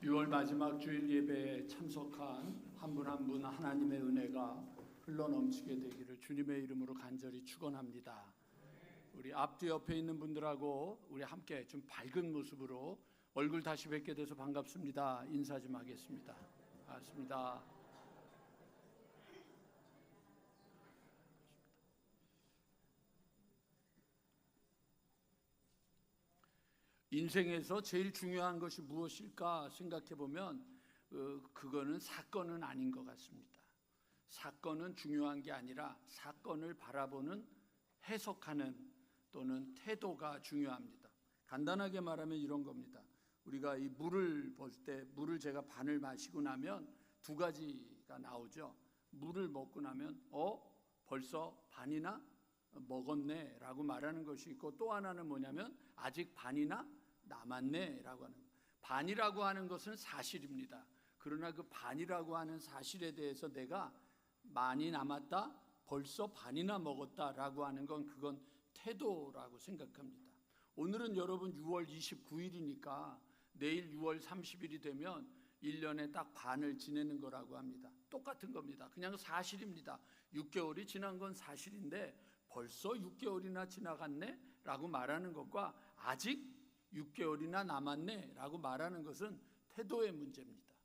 6월 마지막 주일 예배에 참석한 한 분 한 분 하나님의 은혜가 흘러넘치게 되기를 주님의 이름으로 간절히 축원합니다. 우리 앞뒤 옆에 있는 분들하고 우리 함께 좀 밝은 모습으로 얼굴 다시 뵙게 돼서 반갑습니다. 인사 좀 하겠습니다. 반갑습니다. 인생에서 제일 중요한 것이 무엇일까 생각해 보면 그거는 사건은 아닌 것 같습니다. 사건은 중요한 게 아니라 사건을 바라보는 해석하는 또는 태도가 중요합니다. 간단하게 말하면 이런 겁니다. 우리가 이 물을 볼 때 물을 제가 반을 마시고 나면 두 가지가 나오죠. 물을 먹고 나면 벌써 반이나 먹었네 라고 말하는 것이 있고, 또 하나는 뭐냐면 아직 반이나 남았네 라고 하는 거예요. 반이라고 하는 것은 사실입니다. 그러나 그 반이라고 하는 사실에 대해서 내가 많이 남았다, 벌써 반이나 먹었다 라고 하는 건 그건 태도라고 생각합니다. 오늘은 여러분 6월 29일이니까 내일 6월 30일이 되면 1년에 딱 반을 지내는 거라고 합니다. 똑같은 겁니다. 그냥 사실입니다. 6개월이 지난 건 사실인데 벌써 6개월이나 지나갔네 라고 말하는 것과 아직 6개월이나 남았네 라고 말하는 것은 태도의 문제입니다.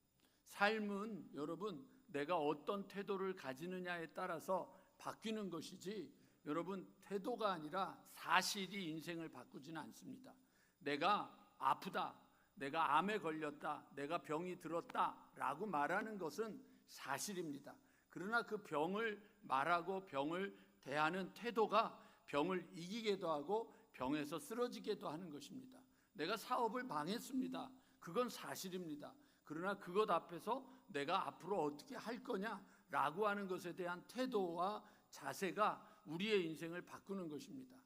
삶은 여러분 내가 어떤 태도를 가지느냐에 따라서 바뀌는 것이지, 여러분 태도가 아니라 사실이 인생을 바꾸지는 않습니다. 내가 아프다, 내가 암에 걸렸다, 내가 병이 들었다 라고 말하는 것은 사실입니다. 그러나 그 병을 말하고 병을 대하는 태도가 병을 이기게도 하고 병에서 쓰러지게도 하는 것입니다. 내가 사업을 망했습니다. 그건 사실입니다. 그러나 그것 앞에서 내가 앞으로 어떻게 할 거냐라고 하는 것에 대한 태도와 자세가 우리의 인생을 바꾸는 것입니다.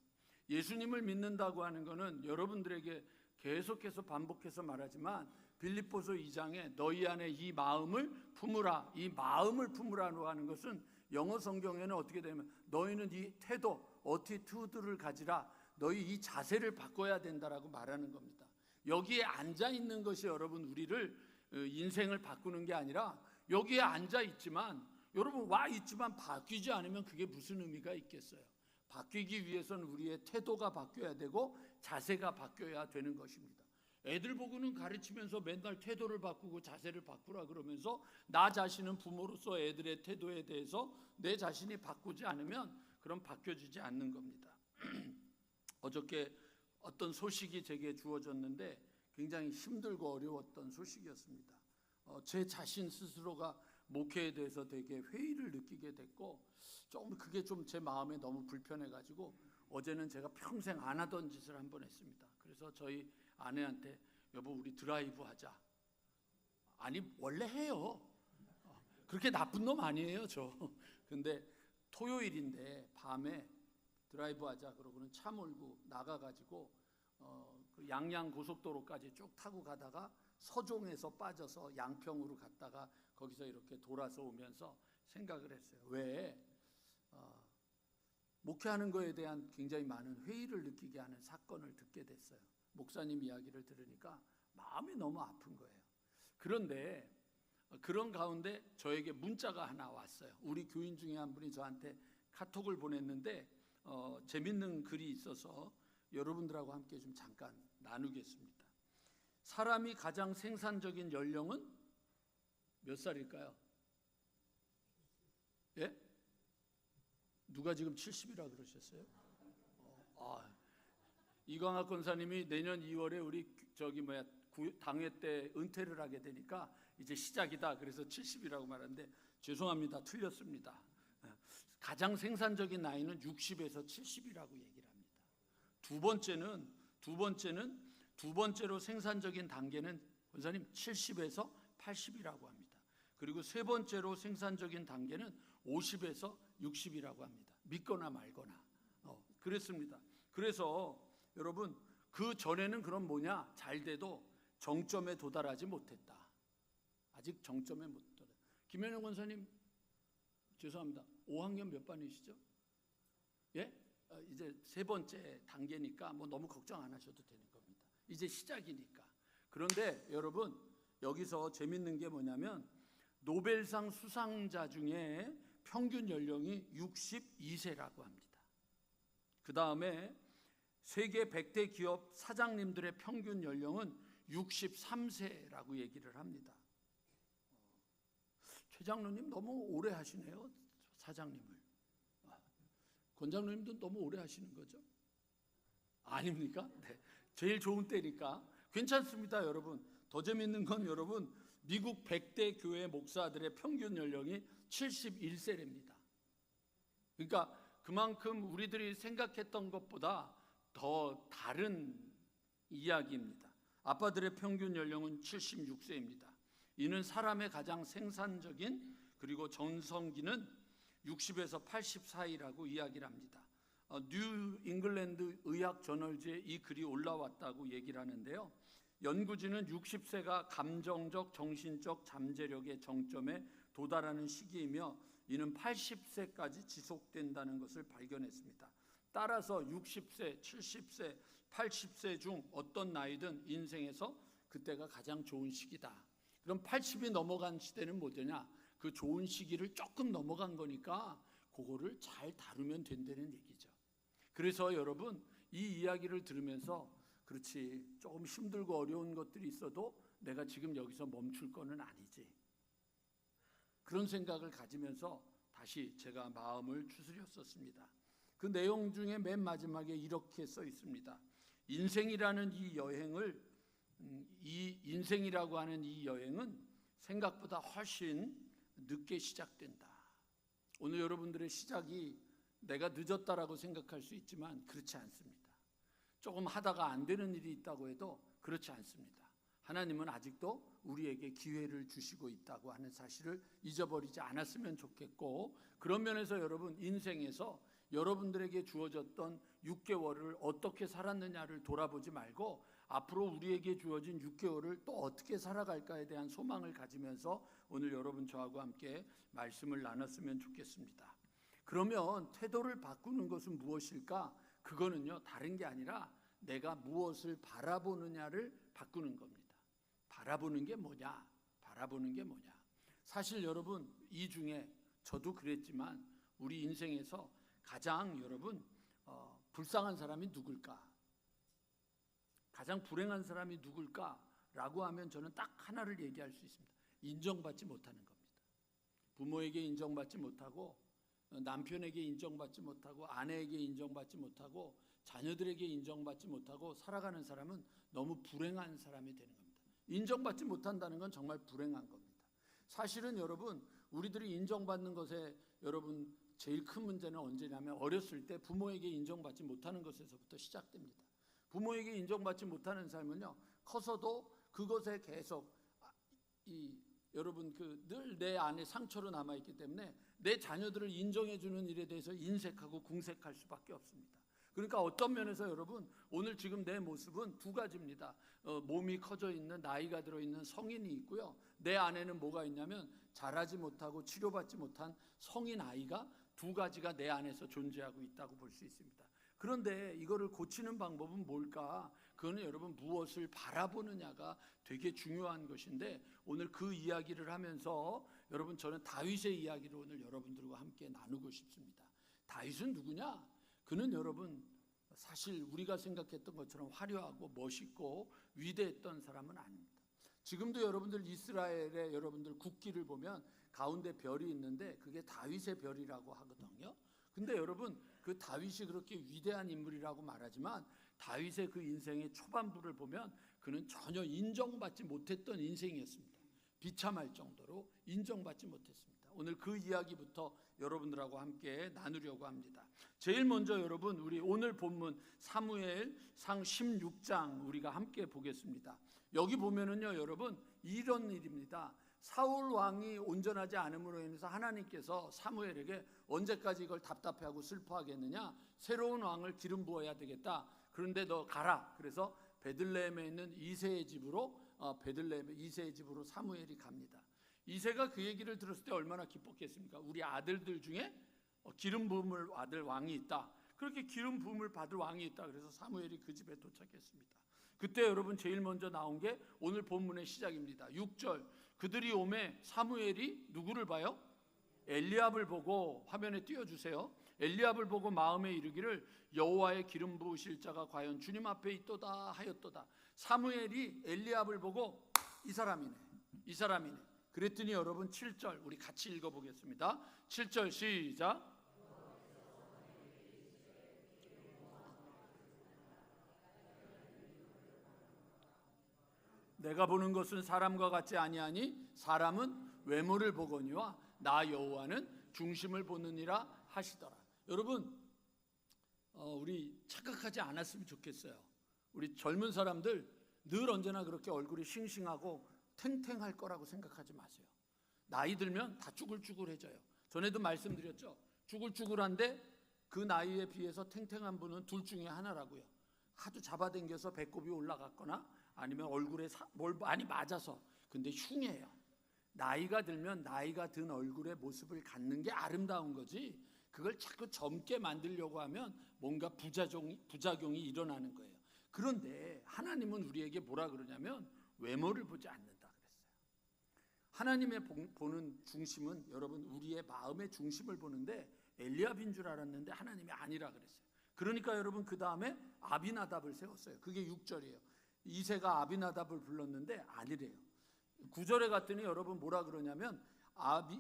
예수님을 믿는다고 하는 것은 여러분들에게 계속해서 반복해서 말하지만 빌립보서 2장에 너희 안에 이 마음을 품으라, 이 마음을 품으라고 하는 것은 영어 성경에는 어떻게 되면 너희는 이 태도, 어티튜드를 가지라, 너희 이 자세를 바꿔야 된다라고 말하는 겁니다. 여기에 앉아 있는 것이 여러분 우리를 인생을 바꾸는 게 아니라, 여기에 앉아 있지만 여러분 와 있지만 바뀌지 않으면 그게 무슨 의미가 있겠어요? 바뀌기 위해서는 우리의 태도가 바뀌어야 되고 자세가 바뀌어야 되는 것입니다. 애들 보고는 가르치면서 맨날 태도를 바꾸고 자세를 바꾸라 그러면서 나 자신은 부모로서 애들의 태도에 대해서 내 자신이 바꾸지 않으면 그럼 바뀌어지지 않는 겁니다. 어저께 어떤 소식이 제게 주어졌는데 굉장히 힘들고 어려웠던 소식이었습니다. 제 자신 스스로가 목회에 대해서 되게 회의를 느끼게 됐고, 그게 좀 제 마음에 너무 불편해가지고 어제는 제가 평생 안 하던 짓을 한번 했습니다. 그래서 저희 아내한테 여보 우리 드라이브 하자. 아니 원래 해요. 그렇게 나쁜 놈 아니에요 저. 근데 토요일인데 밤에 드라이브 하자 그러고는 차 몰고 나가가지고 그 양양 고속도로까지 쭉 타고 가다가 서종에서 빠져서 양평으로 갔다가 거기서 이렇게 돌아서 오면서 생각을 했어요. 왜 목회하는 거에 대한 굉장히 많은 회의를 느끼게 하는 사건을 듣게 됐어요. 목사님 이야기를 들으니까 마음이 너무 아픈 거예요. 그런데 그런 가운데 저에게 문자가 하나 왔어요. 우리 교인 중에 한 분이 저한테 카톡을 보냈는데 재밌는 글이 있어서 여러분들하고 함께 좀 잠깐 나누겠습니다. 사람이 가장 생산적인 연령은 몇 살일까요? 예? 누가 지금 70이라 그러셨어요? 이광학 권사님이 내년 2월에 우리 당회 때 은퇴를 하게 되니까 이제 시작이다 그래서 70이라고 말하는데 죄송합니다. 틀렸습니다. 가장 생산적인 나이는 60에서 70이라고 얘기를 합니다. 두 번째로 생산적인 단계는 권사님 70에서 80이라고 합니다. 그리고 세 번째로 생산적인 단계는 50에서 60이라고 합니다. 믿거나 말거나 그랬습니다. 그래서 여러분 그 전에는 그럼 뭐냐, 잘 돼도 정점에 도달하지 못했다. 아직 정점에 못 도달. 김현영 권사님 죄송합니다. 5학년 몇 반이시죠? 예? 이제 세 번째 단계니까 뭐 너무 걱정 안 하셔도 되는 겁니다. 이제 시작이니까. 그런데 여러분 여기서 재밌는 게 뭐냐면 노벨상 수상자 중에 평균 연령이 62세라고 합니다. 그 다음에 세계 100대 기업 사장님들의 평균 연령은 63세라고 얘기를 합니다. 최 장로님 너무 오래 하시네요. 사장님을. 권장로님도 너무 오래 하시는 거죠? 아닙니까? 네. 제일 좋은 때니까 괜찮습니다. 여러분, 더 재밌는 건 여러분, 미국 100대 교회 목사들의 평균 연령이 71세랍니다. 그러니까 그만큼 우리들이 생각했던 것보다 더 다른 이야기입니다. 아빠들의 평균 연령은 76세입니다. 이는 사람의 가장 생산적인 그리고 전성기는 60에서 80 사이라고 이야기를 합니다. 뉴 잉글랜드 의학 저널지에 이 글이 올라왔다고 얘기를 하는데요. 연구진은 60세가 감정적, 정신적 잠재력의 정점에 도달하는 시기이며 이는 80세까지 지속된다는 것을 발견했습니다. 따라서 60세, 70세, 80세 중 어떤 나이든 인생에서 그때가 가장 좋은 시기다. 그럼 80이 넘어간 시대는 뭐냐? 그 좋은 시기를 조금 넘어간 거니까 그거를 잘 다루면 된다는 얘기죠. 그래서 여러분, 이 이야기를 들으면서 그렇지, 조금 힘들고 어려운 것들이 있어도 내가 지금 여기서 멈출 거는 아니지, 그런 생각을 가지면서 다시 제가 마음을 추스렸었습니다. 그 내용 중에 맨 마지막에 이렇게 써 있습니다. 인생이라는 이 여행을, 이 인생이라고 하는 이 여행은 생각보다 훨씬 늦게 시작된다. 오늘 여러분들의 시작이 내가 늦었다라고 생각할 수 있지만 그렇지 않습니다. 조금 하다가 안 되는 일이 있다고 해도 그렇지 않습니다. 하나님은 아직도 우리에게 기회를 주시고 있다고 하는 사실을 잊어버리지 않았으면 좋겠고, 그런 면에서 여러분, 인생에서 여러분들에게 주어졌던 6개월을 어떻게 살았느냐를 돌아보지 말고 앞으로 우리에게 주어진 6개월을 또 어떻게 살아갈까에 대한 소망을 가지면서 오늘 여러분 저하고 함께 말씀을 나눴으면 좋겠습니다. 그러면 태도를 바꾸는 것은 무엇일까? 그거는요, 다른 게 아니라 내가 무엇을 바라보느냐를 바꾸는 겁니다. 바라보는 게 뭐냐? 바라보는 게 뭐냐? 사실 여러분, 이 중에 저도 그랬지만 우리 인생에서 가장 여러분 불쌍한 사람이 누굴까? 가장 불행한 사람이 누굴까라고 하면 저는 딱 하나를 얘기할 수 있습니다. 인정받지 못하는 겁니다. 부모에게 인정받지 못하고, 남편에게 인정받지 못하고, 아내에게 인정받지 못하고, 자녀들에게 인정받지 못하고 살아가는 사람은 너무 불행한 사람이 되는 겁니다. 인정받지 못한다는 건 정말 불행한 겁니다. 사실은 여러분, 우리들이 인정받는 것에 여러분 제일 큰 문제는 언제냐면 어렸을 때 부모에게 인정받지 못하는 것에서부터 시작됩니다. 부모에게 인정받지 못하는 삶은요, 커서도 그것에 계속 여러분 늘 내 안에 상처로 남아있기 때문에 내 자녀들을 인정해주는 일에 대해서 인색하고 궁색할 수밖에 없습니다. 그러니까 어떤 면에서 여러분, 오늘 지금 내 모습은 두 가지입니다. 몸이 커져 있는, 나이가 들어있는 성인이 있고요, 내 안에는 뭐가 있냐면 자라지 못하고 치료받지 못한 성인 아이가 두 가지가 내 안에서 존재하고 있다고 볼 수 있습니다. 그런데 이거를 고치는 방법은 뭘까? 그거는 여러분 무엇을 바라보느냐가 되게 중요한 것인데, 오늘 그 이야기를 하면서 여러분 저는 다윗의 이야기를 오늘 여러분들과 함께 나누고 싶습니다. 다윗은 누구냐? 그는 여러분 사실 우리가 생각했던 것처럼 화려하고 멋있고 위대했던 사람은 아닙니다. 지금도 여러분들 이스라엘의 여러분들 국기를 보면 가운데 별이 있는데 그게 다윗의 별이라고 하거든요. 근데 여러분, 그 다윗이 그렇게 위대한 인물이라고 말하지만 다윗의 그 인생의 초반부를 보면 그는 전혀 인정받지 못했던 인생이었습니다. 비참할 정도로 인정받지 못했습니다. 오늘 그 이야기부터 여러분들하고 함께 나누려고 합니다. 제일 먼저 여러분, 우리 오늘 본문 사무엘상 16장 우리가 함께 보겠습니다. 여기 보면은요 여러분, 이런 일입니다. 사울 왕이 온전하지 않음으로 인해서 하나님께서 사무엘에게 언제까지 이걸 답답해하고 슬퍼하겠느냐, 새로운 왕을 기름 부어야 되겠다, 그런데 너 가라. 그래서 베들레헴에 있는 이새의 집으로 이새의 집으로 사무엘이 갑니다. 이새가 그 얘기를 들었을 때 얼마나 기뻤겠습니까? 우리 아들들 중에 기름 부음을 받을 왕이 있다. 그렇게 기름 부음을 받을 왕이 있다. 그래서 사무엘이 그 집에 도착했습니다. 그때 여러분 제일 먼저 나온 게 오늘 본문의 시작입니다. 6절 그들이 오매 사무엘이 누구를 봐요? 엘리압을 보고, 화면에 띄워주세요. 엘리압을 보고 마음에 이르기를 여호와의 기름 부으실 자가 과연 주님 앞에 있도다 하였도다. 사무엘이 엘리압을 보고 이 사람이네, 이 사람이네. 그랬더니 여러분 7절 우리 같이 읽어보겠습니다. 7절 시작. 내가 보는 것은 사람과 같지 아니하니 사람은 외모를 보거니와 나 여호와는 중심을 보느니라 하시더라. 여러분 우리 착각하지 않았으면 좋겠어요. 우리 젊은 사람들 늘 언제나 그렇게 얼굴이 싱싱하고 탱탱할 거라고 생각하지 마세요. 나이 들면 다 쭈글쭈글해져요. 전에도 말씀드렸죠. 쭈글쭈글한데 그 나이에 비해서 탱탱한 분은 둘 중에 하나라고요. 하도 잡아당겨서 배꼽이 올라갔거나 아니면 얼굴에 뭘 많이 맞아서. 근데 흉해요. 나이가 들면 나이가 든 얼굴의 모습을 갖는 게 아름다운 거지, 그걸 자꾸 젊게 만들려고 하면 뭔가 부작용이 일어나는 거예요. 그런데 하나님은 우리에게 뭐라 그러냐면 외모를 보지 않는다 그랬어요. 하나님의 보는 중심은 여러분 우리의 마음의 중심을 보는데 엘리압인 줄 알았는데 하나님이 아니라 그랬어요. 그러니까 여러분 그 다음에 아비나답을 세웠어요. 그게 6절이에요. 이새가 아비나답을 불렀는데 아니래요. 9절에 갔더니 여러분 뭐라 그러냐면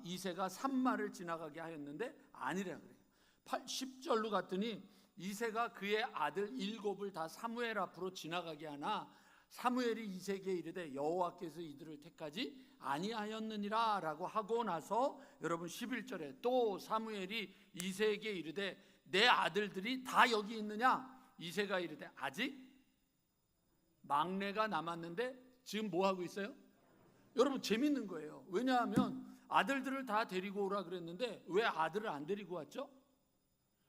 이새가 산마를 지나가게 하였는데 아니라 그래요. 10절로 갔더니 이새가 그의 아들 7을 다 사무엘 앞으로 지나가게 하나 사무엘이 이새에게 이르되 여호와께서 이들을 택하지 아니하였느니라 라고 하고 나서 여러분 11절에 또 사무엘이 이새에게 이르되 내 아들들이 다 여기 있느냐? 이새가 이르되 아직 막내가 남았는데 지금 뭐 하고 있어요? 여러분 재밌는 거예요. 왜냐하면 아들들을 다 데리고 오라 그랬는데 왜 아들을 안 데리고 왔죠?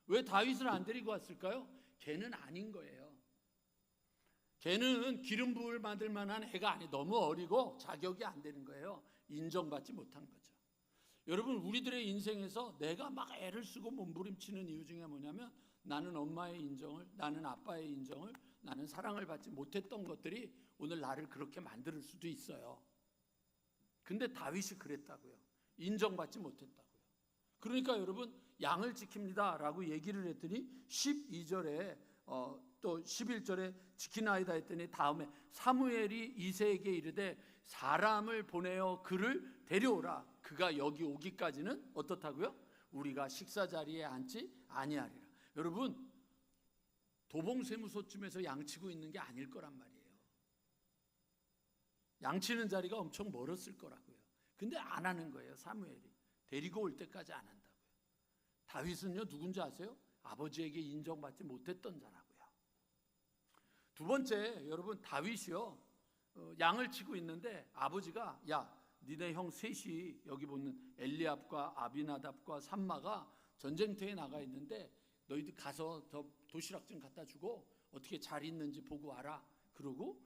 왜 다윗을 안 데리고 왔을까요? 걔는 아닌 거예요. 걔는 기름 부을 만들 만한 애가 아니, 너무 어리고 자격이 안 되는 거예요. 인정받지 못한 거죠. 여러분 우리들의 인생에서 내가 막 애를 쓰고 몸부림치는 이유 중에 뭐냐면 나는 엄마의 인정을, 나는 아빠의 인정을, 나는 사랑을 받지 못했던 것들이 오늘 나를 그렇게 만들 수도 있어요. 근데 다윗이 그랬다고요. 인정받지 못했다고요. 그러니까 여러분 양을 지킵니다 라고 얘기를 했더니 12절에 또 11절에 지키나이다 했더니 다음에 사무엘이 이새에게 이르되 사람을 보내어 그를 데려오라. 그가 여기 오기까지는 어떻다고요? 우리가 식사 자리에 앉지 아니하리라. 여러분 도봉세무소쯤에서 양치고 있는 게 아닐 거란 말이에요. 양치는 자리가 엄청 멀었을 거라고요. 근데 안 하는 거예요. 사무엘이 데리고 올 때까지 안 한다고요. 다윗은요 누군지 아세요? 아버지에게 인정받지 못했던 자라고요. 두 번째 여러분 다윗이요 양을 치고 있는데 아버지가 야 니네 형 셋이 여기 보는 엘리압과 아비나답과 삼마가 전쟁터에 나가 있는데 너희들 가서 저 도시락 좀 갖다 주고 어떻게 잘 있는지 보고 와라. 그러고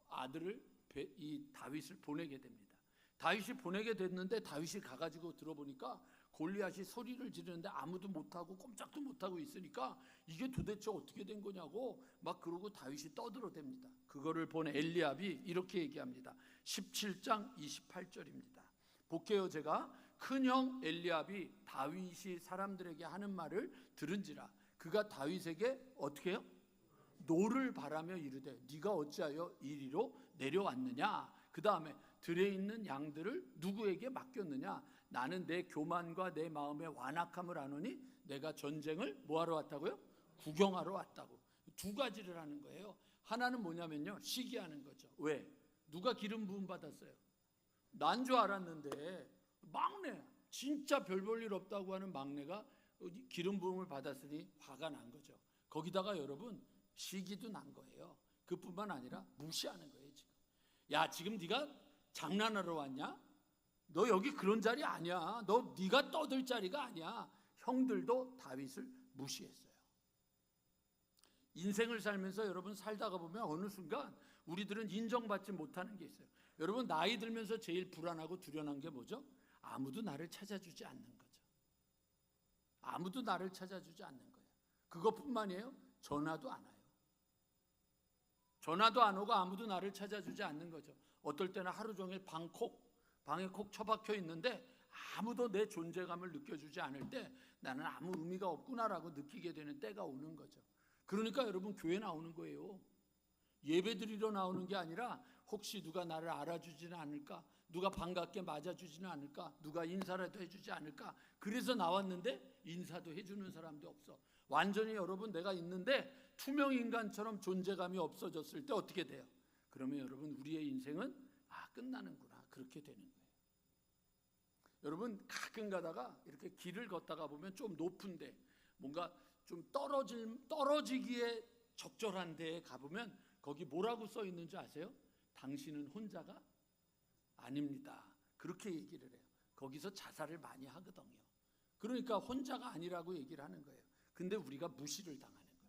아들을 이 다윗을 보내게 됩니다. 다윗이 보내게 됐는데 다윗이 가가지고 들어보니까 골리앗이 소리를 지르는데 아무도 못하고 꼼짝도 못하고 있으니까 이게 도대체 어떻게 된 거냐고 막 그러고 다윗이 떠들어댑니다. 그거를 본 엘리압이 이렇게 얘기합니다. 17장 28절입니다. 볼게요. 제가 큰형 엘리압이 다윗이 사람들에게 하는 말을 들은지라 그가 다윗에게 어떻게 해요? 노를 바라며 이르되 네가 어찌하여 이리로 내려왔느냐. 그 다음에 들에 있는 양들을 누구에게 맡겼느냐. 나는 내 교만과 내 마음의 완악함을 아노니 내가 전쟁을 뭐하러 왔다고요? 구경하러 왔다고. 두 가지를 하는 거예요. 하나는 뭐냐면요 시기하는 거죠. 왜? 누가 기름 부음 받았어요? 난 줄 알았는데 막내 진짜 별 볼 일 없다고 하는 막내가 기름 부음을 받았으니 화가 난 거죠. 거기다가 여러분 시기도 난 거예요. 그뿐만 아니라 무시하는 거예요. 지금 야 지금 네가 장난하러 왔냐? 너 여기 그런 자리 아니야. 네가 떠들 자리가 아니야. 형들도 다윗을 무시했어요. 인생을 살면서 여러분 살다가 보면 어느 순간 우리들은 인정받지 못하는 게 있어요. 여러분 나이 들면서 제일 불안하고 두려운 게 뭐죠? 아무도 나를 찾아주지 않는 거죠. 아무도 나를 찾아주지 않는 거예요. 그것뿐만이에요. 전화도 안 와요. 전화도 안 오고 아무도 나를 찾아주지 않는 거죠. 어떨 때는 하루 종일 방에 콕 처박혀 있는데 아무도 내 존재감을 느껴주지 않을 때 나는 아무 의미가 없구나라고 느끼게 되는 때가 오는 거죠. 그러니까 여러분 교회 나오는 거예요. 예배 드리러 나오는 게 아니라 혹시 누가 나를 알아주지는 않을까? 누가 반갑게 맞아주지는 않을까? 누가 인사라도 해주지 않을까? 그래서 나왔는데 인사도 해주는 사람도 없어. 완전히 여러분 내가 있는데 투명인간처럼 존재감이 없어졌을 때 어떻게 돼요? 그러면 여러분 우리의 인생은 끝나는구나, 그렇게 되는 거예요. 여러분 가끔 가다가 이렇게 길을 걷다가 보면 좀 높은데 뭔가 좀 떨어지기에 적절한 데에 가보면 거기 뭐라고 써 있는지 아세요? 당신은 혼자가 아닙니다. 그렇게 얘기를 해요. 거기서 자살을 많이 하거든요. 그러니까 혼자가 아니라고 얘기를 하는 거예요. 근데 우리가 무시를 당하는 거죠.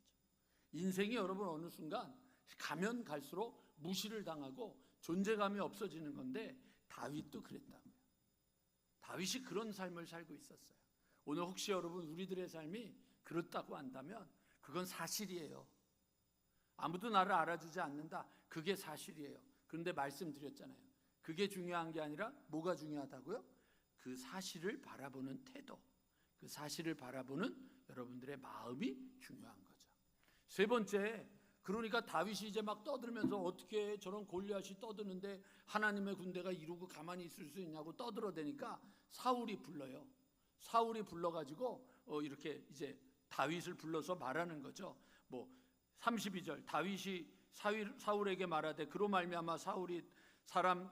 인생이 여러분 어느 순간 가면 갈수록 무시를 당하고 존재감이 없어지는 건데 다윗도 그랬다고요. 다윗이 그런 삶을 살고 있었어요. 오늘 혹시 여러분 우리들의 삶이 그렇다고 한다면 그건 사실이에요. 아무도 나를 알아주지 않는다. 그게 사실이에요. 그런데 말씀드렸잖아요. 그게 중요한 게 아니라 뭐가 중요하다고요? 그 사실을 바라보는 태도, 그 사실을 바라보는 여러분들의 마음이 중요한 거죠. 세 번째, 그러니까 다윗이 이제 막 떠들면서 어떻게 저런 골리앗이 떠드는데 하나님의 군대가 이러고 가만히 있을 수 있냐고 떠들어대니까 사울이 불러요. 사울이 불러가지고 이렇게 이제 다윗을 불러서 말하는 거죠. 32절 다윗이 사울에게 말하되 그로 말미암아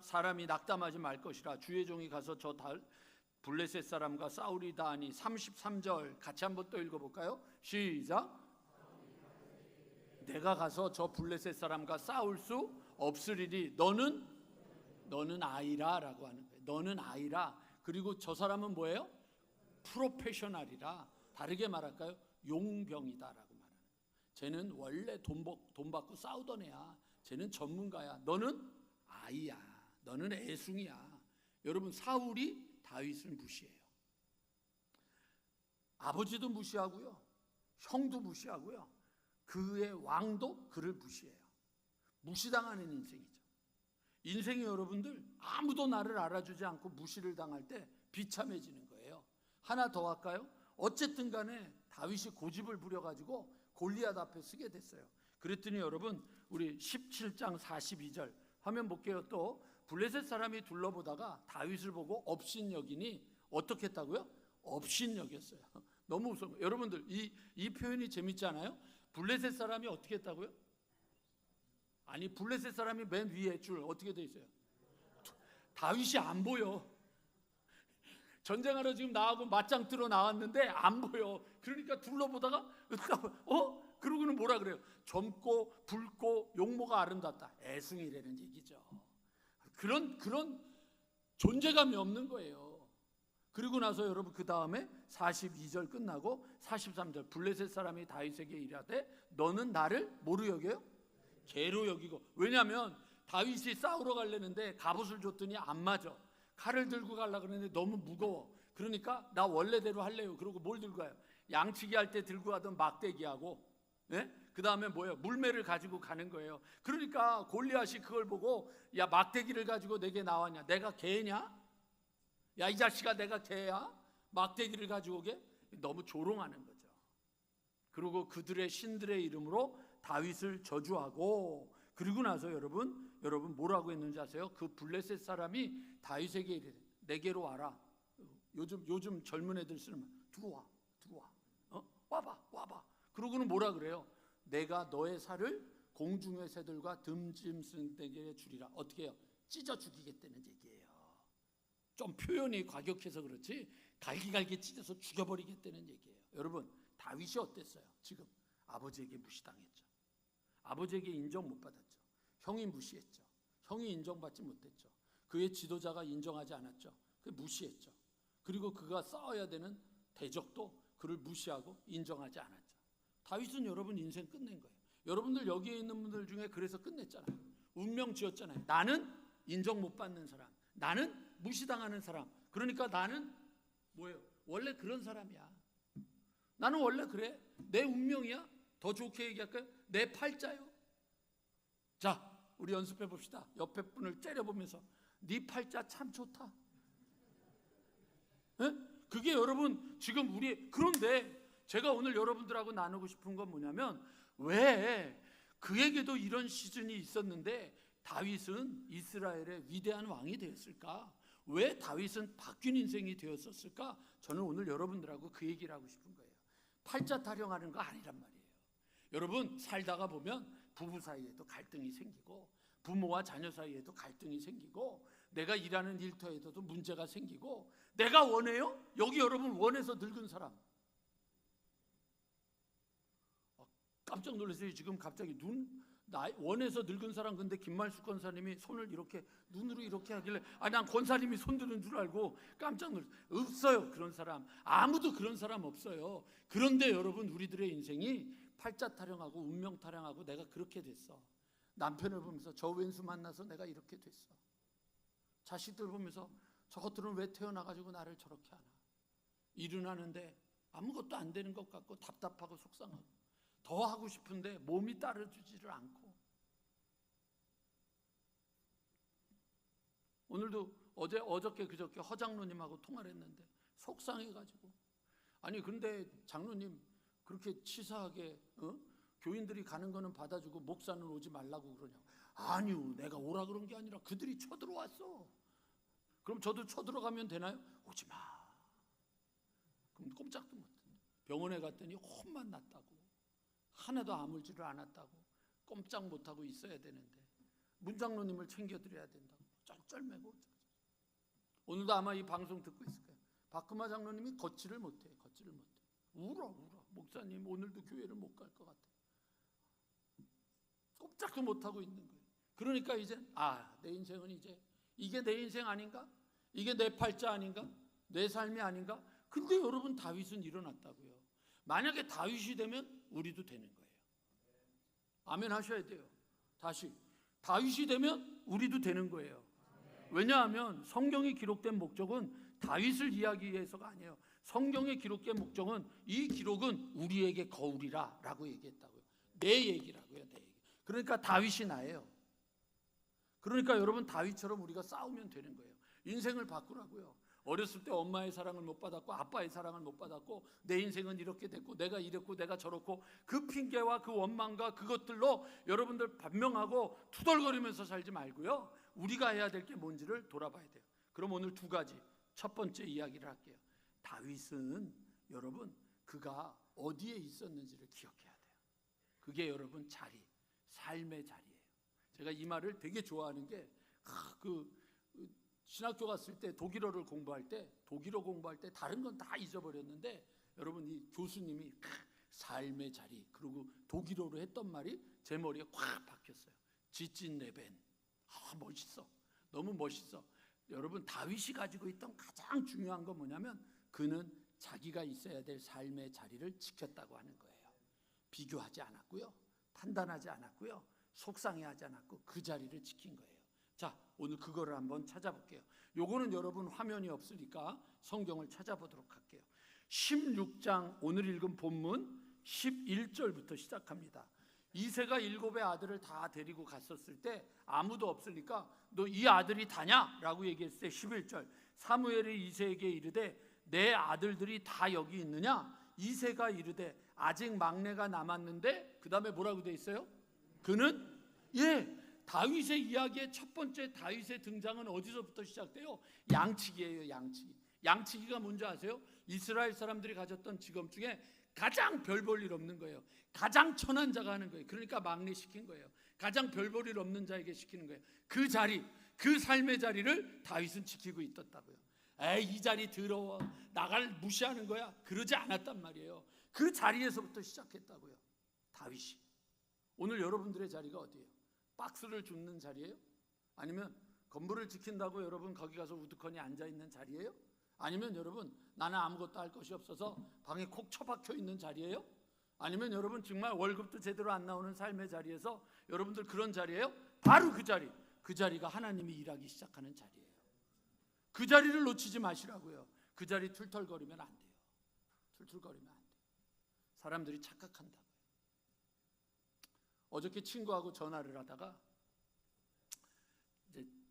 사람이 낙담하지 말 것이라 주의 종이 가서 저 블레셋 사람과 싸우리다 하니 33절 같이 한번 또 읽어볼까요? 시작. 내가 가서 저 블레셋 사람과 싸울 수 없으리니 너는 아이라 라고 하는 거예요. 너는 아이라. 그리고 저 사람은 뭐예요? 프로페셔널이라. 다르게 말할까요? 용병이다 라고 말하는 거예요. 쟤는 원래 돈 받고 싸우던 애야. 쟤는 전문가야. 너는 아이야. 너는 애숭이야. 여러분 사울이 다윗을 무시해요. 아버지도 무시하고요. 형도 무시하고요. 그의 왕도 그를 무시해요. 무시당하는 인생이죠. 인생이 여러분들 아무도 나를 알아주지 않고 무시를 당할 때 비참해지는 거예요. 하나 더 할까요? 어쨌든 간에 다윗이 고집을 부려가지고 골리앗 앞에 서게 됐어요. 그랬더니 여러분 우리 17장 42절 화면 볼게요. 또 블레셋 사람이 둘러보다가 다윗을 보고 업신여기니 어떻게 했다고요? 업신여겼어요. 너무 무서워요. 여러분들 이 표현이 재밌지 않아요? 블레셋 사람이 어떻게 했다고요? 아니 블레셋 사람이 맨 위에 줄 어떻게 돼 있어요? 다윗이 안 보여. 전쟁하러 지금 나하고 맞짱 뜨러 나왔는데 안 보여. 그러니까 둘러보다가 그러고는 뭐라 그래요? 젊고 붉고 용모가 아름답다. 애숭이라는 얘기죠. 그런 존재감이 없는 거예요. 그리고 나서 여러분 그 다음에 42절 끝나고 43절 블레셋 사람이 다윗에게 이르되 너는 나를 뭐로 여겨요? 개로 여기고. 왜냐하면 다윗이 싸우러 가려는데 갑옷을 줬더니 안 맞아. 칼을 들고 가려고 그러는데 너무 무거워. 그러니까 나 원래대로 할래요. 그러고 뭘 들고 가요? 양치기 할 때 들고 가던 막대기하고 그 다음에 뭐예요? 물매를 가지고 가는 거예요. 그러니까 골리앗이 그걸 보고 야 막대기를 가지고 내게 나왔냐? 내가 개냐? 야 이 자식아 내가 개야? 막대기를 가지고 오게? 너무 조롱하는 거죠. 그리고 그들의 신들의 이름으로 다윗을 저주하고 그리고 나서 여러분 뭐라고 했는지 아세요? 그 블레셋 사람이 다윗에게 이래 내게로 와라. 요즘 젊은 애들 쓰는 들어와 와봐. 그러고는 뭐라 그래요? 내가 너의 살을 공중의 새들과 듬짐승에게 주리라. 어떻게 해요? 찢어 죽이겠다는 얘기예요. 좀 표현이 과격해서 그렇지 갈기갈기 찢어서 죽여버리겠다는 얘기예요. 여러분 다윗이 어땠어요? 지금 아버지에게 무시당했죠. 아버지에게 인정 못 받았죠. 형이 무시했죠. 형이 인정받지 못했죠. 그의 지도자가 인정하지 않았죠. 그 무시했죠. 그리고 그가 싸워야 되는 대적도 그를 무시하고 인정하지 않았죠. 다윗은 여러분 인생 끝낸 거예요. 여러분들 여기에 있는 분들 중에 그래서 끝냈잖아요. 운명 지었잖아요. 나는 인정 못 받는 사람, 나는 무시당하는 사람. 그러니까 나는 뭐예요? 원래 그런 사람이야. 나는 원래 그래. 내 운명이야. 더 좋게 얘기할까요? 내 팔자요. 자, 우리 연습해 봅시다. 옆에 분을 째려보면서 네 팔자 참 좋다. 에? 그게 여러분 지금 그런데 제가 오늘 여러분들하고 나누고 싶은 건 뭐냐면, 왜 그에게도 이런 시즌이 있었는데 다윗은 이스라엘의 위대한 왕이 되었을까? 왜 다윗은 바뀐 인생이 되었었을까? 저는 오늘 여러분들하고 그 얘기를 하고 싶은 거예요. 팔자 타령하는 거 아니란 말이에요. 여러분 살다가 보면 부부 사이에도 갈등이 생기고, 부모와 자녀 사이에도 갈등이 생기고, 내가 일하는 일터에도 문제가 생기고. 내가 원해요? 여기 여러분 원해서 늙은 사람, 깜짝 놀랐어요. 지금 갑자기 원해서 늙은 사람, 근데 김말숙 권사님이 손을 이렇게 눈으로 이렇게 하길래 난 권사님이 손 드는 줄 알고 깜짝 놀랐어요. 없어요, 그런 사람. 아무도 그런 사람 없어요. 그런데 여러분 우리들의 인생이 팔자 타령하고 운명 타령하고 내가 그렇게 됐어. 남편을 보면서 저 왼수 만나서 내가 이렇게 됐어. 자식들 보면서 저것들은 왜 태어나가지고 나를 저렇게 하나. 일은 하는데 아무것도 안 되는 것 같고 답답하고 속상하고, 더 하고 싶은데 몸이 따라주지를 않고. 오늘도 어저께 그저께 허장로님하고 통화를 했는데 속상해가지고, 아니 근데 장로님 그렇게 치사하게 교인들이 가는 거는 받아주고 목사는 오지 말라고 그러냐고. 아니요, 내가 오라 그런 게 아니라 그들이 쳐들어왔어. 그럼 저도 쳐들어가면 되나요? 오지 마. 그럼 꼼짝도 못해. 병원에 갔더니 혼만 났다고, 하나도 아물지를 않았다고, 꼼짝 못하고 있어야 되는데 문장로님을 챙겨드려야 된다고 쩔쩔매고. 오늘도 아마 이 방송 듣고 있을 거예요. 박금화 장로님이 걷지를 못해. 울어. 목사님 오늘도 교회를 못 갈 것 같아. 꼼짝도 못하고 있는 거예요. 그러니까 이제 내 인생은 이제 이게 내 인생 아닌가? 이게 내 팔자 아닌가? 내 삶이 아닌가? 근데 여러분 다윗은 일어났다고요. 만약에 다윗이 되면 우리도 되는 거예요. 아멘 하셔야 돼요. 다시 다윗이 되면 우리도 되는 거예요. 왜냐하면 성경이 기록된 목적은 다윗을 이야기해서가 아니에요. 성경에 기록된 목적은, 이 기록은 우리에게 거울이라 라고 얘기했다고요. 내 얘기라고요. 내 얘기. 그러니까 다윗이 나예요. 그러니까 여러분 다윗처럼 우리가 싸우면 되는 거예요. 인생을 바꾸라고요. 어렸을 때 엄마의 사랑을 못 받았고 아빠의 사랑을 못 받았고 내 인생은 이렇게 됐고 내가 이랬고 내가 저렇고, 그 핑계와 그 원망과 그것들로 여러분들 반명하고 투덜거리면서 살지 말고요. 우리가 해야 될 게 뭔지를 돌아봐야 돼요. 그럼 오늘 두 가지, 첫 번째 이야기를 할게요. 다윗은 여러분 그가 어디에 있었는지를 기억해야 돼요. 그게 여러분 삶의 자리예요. 제가 이 말을 되게 좋아하는 게, 신학교 갔을 때 독일어 공부할 때 다른 건 다 잊어버렸는데, 여러분 이 교수님이 삶의 자리, 그리고 독일어로 했던 말이 제 머리에 꽉 박혔어요. 지찐 레벤. 멋있어. 너무 멋있어. 여러분 다윗이 가지고 있던 가장 중요한 건 뭐냐면, 그는 자기가 있어야 될 삶의 자리를 지켰다고 하는 거예요. 비교하지 않았고요, 판단하지 않았고요, 속상해하지 않았고 그 자리를 지킨 거예요. 자, 오늘 그거를 한번 찾아볼게요. 요거는 여러분 화면이 없으니까 성경을 찾아보도록 할게요. 16장 오늘 읽은 본문 11절부터 시작합니다. 이새가 7의 아들을 다 데리고 갔었을 때 아무도 없으니까 너 이 아들이 다냐? 라고 얘기했을 때 11절, 사무엘이 이새에게 이르되 내 아들들이 다 여기 있느냐? 이새가 이르되 아직 막내가 남았는데, 그 다음에 뭐라고 돼 있어요? 그는 다윗의 이야기의 첫 번째 다윗의 등장은 어디서부터 시작돼요? 양치기예요. 양치기가 뭔지 아세요? 이스라엘 사람들이 가졌던 직업 중에 가장 별 볼 일 없는 거예요. 가장 천한 자가 하는 거예요. 그러니까 막내 시킨 거예요. 가장 별 볼 일 없는 자에게 시키는 거예요. 그 자리, 그 삶의 자리를 다윗은 지키고 있었다고요. 이 자리 더러워, 나를 무시하는 거야, 그러지 않았단 말이에요. 그 자리에서부터 시작했다고요. 다윗이. 오늘 여러분들의 자리가 어디예요? 박스를 줍는 자리예요? 아니면 건물을 지킨다고 여러분 거기 가서 우두커니 앉아있는 자리예요? 아니면 여러분 나는 아무것도 할 것이 없어서 방에 콕 처박혀 있는 자리예요? 아니면 여러분 정말 월급도 제대로 안 나오는 삶의 자리에서 여러분들 그런 자리예요? 바로 그 자리, 그 자리가 하나님이 일하기 시작하는 자리예요. 그 자리를 놓치지 마시라고요. 그 자리 툴툴거리면 안 돼요. 툴툴거리면 안 돼요. 사람들이 착각한다고요. 어저께 친구하고 전화를 하다가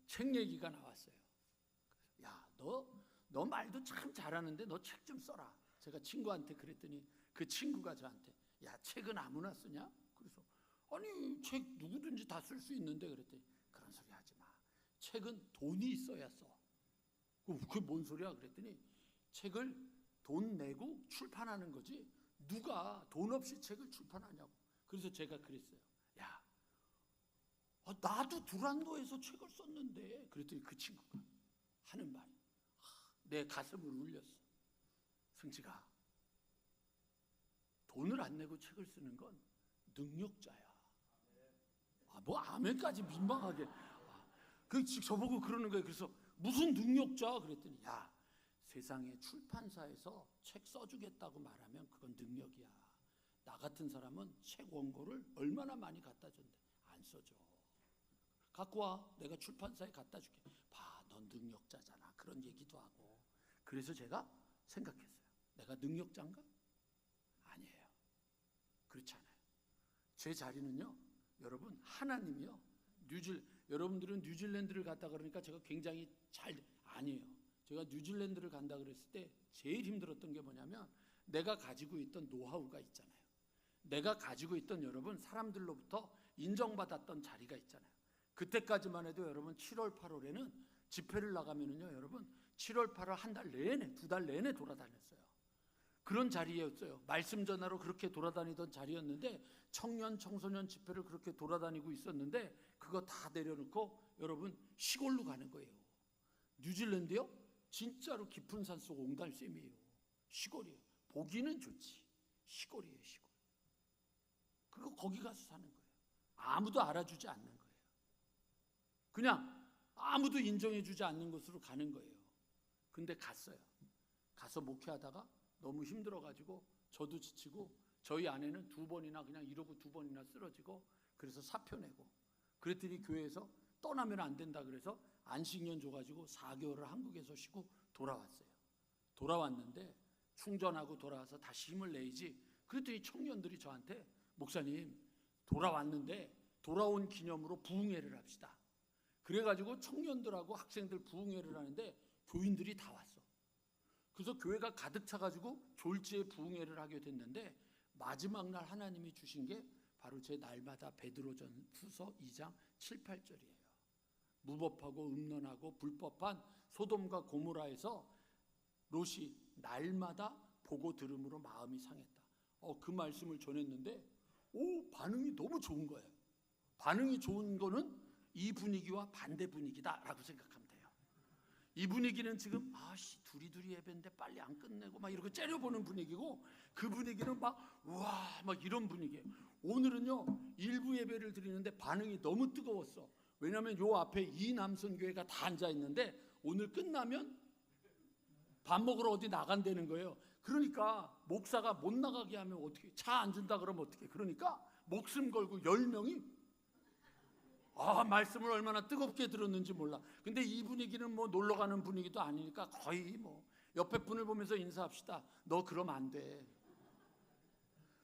책 얘기가 나왔어요. 야, 너 말도 참 잘하는데 너 책 좀 써라. 제가 친구한테 그랬더니 그 친구가 저한테 야, 책은 아무나 쓰냐? 그래서 아니, 책 누구든지 다 쓸 수 있는데 그랬더니 그런 소리 하지 마. 책은 돈이 있어야 써. 그게 뭔 소리야? 그랬더니 책을 돈 내고 출판하는 거지 누가 돈 없이 책을 출판하냐고. 그래서 제가 그랬어요. 야, 나도 두란노에서 책을 썼는데. 그랬더니 그 친구가 하는 말이 내 가슴을 울렸어. 승지가, 돈을 안 내고 책을 쓰는 건 능력자야. 뭐 아멘까지 민망하게. 저보고 그러는 거예요. 그래서 무슨 능력자? 그랬더니 야, 세상에 출판사에서 책 써주겠다고 말하면 그건 능력이야. 나 같은 사람은 책 원고를 얼마나 많이 갖다 줬는데 안 써줘. 갖고 와, 내가 출판사에 갖다 줄게. 봐, 넌 능력자잖아. 그런 얘기도 하고. 그래서 제가 생각했어요. 내가 능력자인가? 아니에요. 그렇지 않아요. 제 자리는요, 여러분, 하나님이요. 여러분들은 뉴질랜드를 갔다 그러니까 제가 굉장히 아니에요. 제가 뉴질랜드를 간다 그랬을 때 제일 힘들었던 게 뭐냐면 내가 가지고 있던 노하우가 있잖아요. 내가 가지고 있던 여러분 사람들로부터 인정받았던 자리가 있잖아요. 그때까지만 해도 여러분 7월 8월에는 집회를 나가면은요, 여러분 7월 8월 한 달 내내, 2달 내내 돌아다녔어요. 그런 자리였어요. 말씀 전하러 그렇게 돌아다니던 자리였는데 청년 청소년 집회를 그렇게 돌아다니고 있었는데 그거 다 내려놓고 여러분 시골로 가는 거예요. 뉴질랜드요? 진짜로 깊은 산속 옹달샘이에요. 시골이에요. 보기는 좋지. 시골이에요, 시골. 그리고 거기 가서 사는 거예요. 아무도 알아주지 않는 거예요. 그냥 아무도 인정해주지 않는 곳으로 가는 거예요. 근데 갔어요. 가서 목회하다가 너무 힘들어가지고 저도 지치고 저희 아내는 2번이나 그냥 이러고 2번이나 쓰러지고 그래서 사표 내고 그랬더니 교회에서 떠나면 안 된다 그래서 안식년 줘가지고 4개월을 한국에서 쉬고 돌아왔어요. 돌아왔는데 충전하고 돌아와서 다시 힘을 내야지. 그랬더니 청년들이 저한테 목사님 돌아왔는데 돌아온 기념으로 부흥회를 합시다. 그래가지고 청년들하고 학생들 부흥회를 하는데 교인들이 다 왔어. 그래서 교회가 가득 차가지고 졸지에 부흥회를 하게 됐는데 마지막 날 하나님이 주신 게 바로 제 날마다 베드로전후서 2장 7, 8절이에요. 무법하고 음란하고 불법한 소돔과 고모라에서 롯이 날마다 보고 들음으로 마음이 상했다. 그 말씀을 전했는데 반응이 너무 좋은 거예요. 반응이 좋은 거는 이 분위기와 반대 분위기다라고 생각하면 돼요. 이 분위기는 지금 둘이 예배인데 빨리 안 끝내고 막 이러고 째려보는 분위기고 그 분위기는 막 우와 막 이런 분위기예요. 오늘은요 일부 예배를 드리는데 반응이 너무 뜨거웠어. 왜냐하면 요 앞에 이 남선교회가 다 앉아 있는데 오늘 끝나면 밥 먹으러 어디 나간다는 거예요. 그러니까 목사가 못 나가게 하면 어떻게, 차 안 준다 그러면 어떻게, 그러니까 목숨 걸고 10명이 말씀을 얼마나 뜨겁게 들었는지 몰라. 근데 이 분위기는 뭐 놀러 가는 분위기도 아니니까 거의 뭐 옆에 분을 보면서 인사합시다. 너 그러면 안 돼.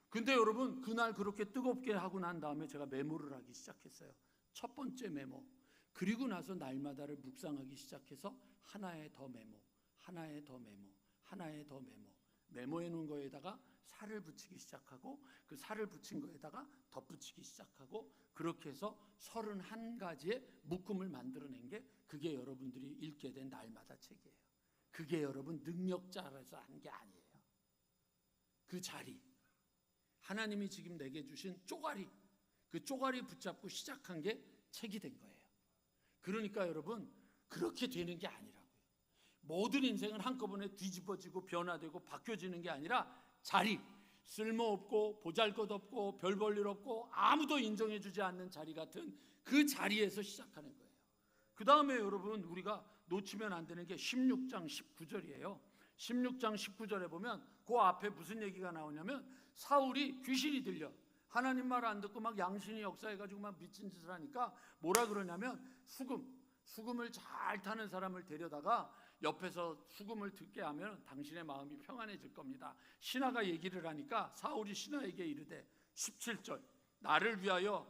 근데 여러분 그날 그렇게 뜨겁게 하고 난 다음에 제가 메모를 하기 시작했어요. 첫 번째 메모. 그리고 나서 날마다를 묵상하기 시작해서 하나에 더 메모, 하나에 더 메모, 하나에 더 메모. 메모해 놓은 거에다가 살을 붙이기 시작하고 그 살을 붙인 거에다가 덧붙이기 시작하고 그렇게 해서 31가지의 묶음을 만들어낸 게 그게 여러분들이 읽게 된 날마다 책이에요. 그게 여러분 능력자라서 한 게 아니에요. 그 자리, 하나님이 지금 내게 주신 쪼가리, 그 쪼가리 붙잡고 시작한 게 책이 된 거예요. 그러니까 여러분 그렇게 되는 게 아니라고요. 모든 인생은 한꺼번에 뒤집어지고 변화되고 바뀌어지는 게 아니라 자리, 쓸모없고 보잘것없고 별 볼 일 없고 아무도 인정해주지 않는 자리 같은 그 자리에서 시작하는 거예요. 그 다음에 여러분 우리가 놓치면 안 되는 게 16장 19절이에요 16장 19절에 보면 그 앞에 무슨 얘기가 나오냐면 사울이 귀신이 들려 하나님 말 안 듣고 막 양신이 역사해가지고 막 미친 짓을 하니까 뭐라 그러냐면 수금을 잘 타는 사람을 데려다가 옆에서 수금을 듣게 하면 당신의 마음이 평안해질 겁니다. 신하가 얘기를 하니까 사울이 신하에게 이르되 17절 나를 위하여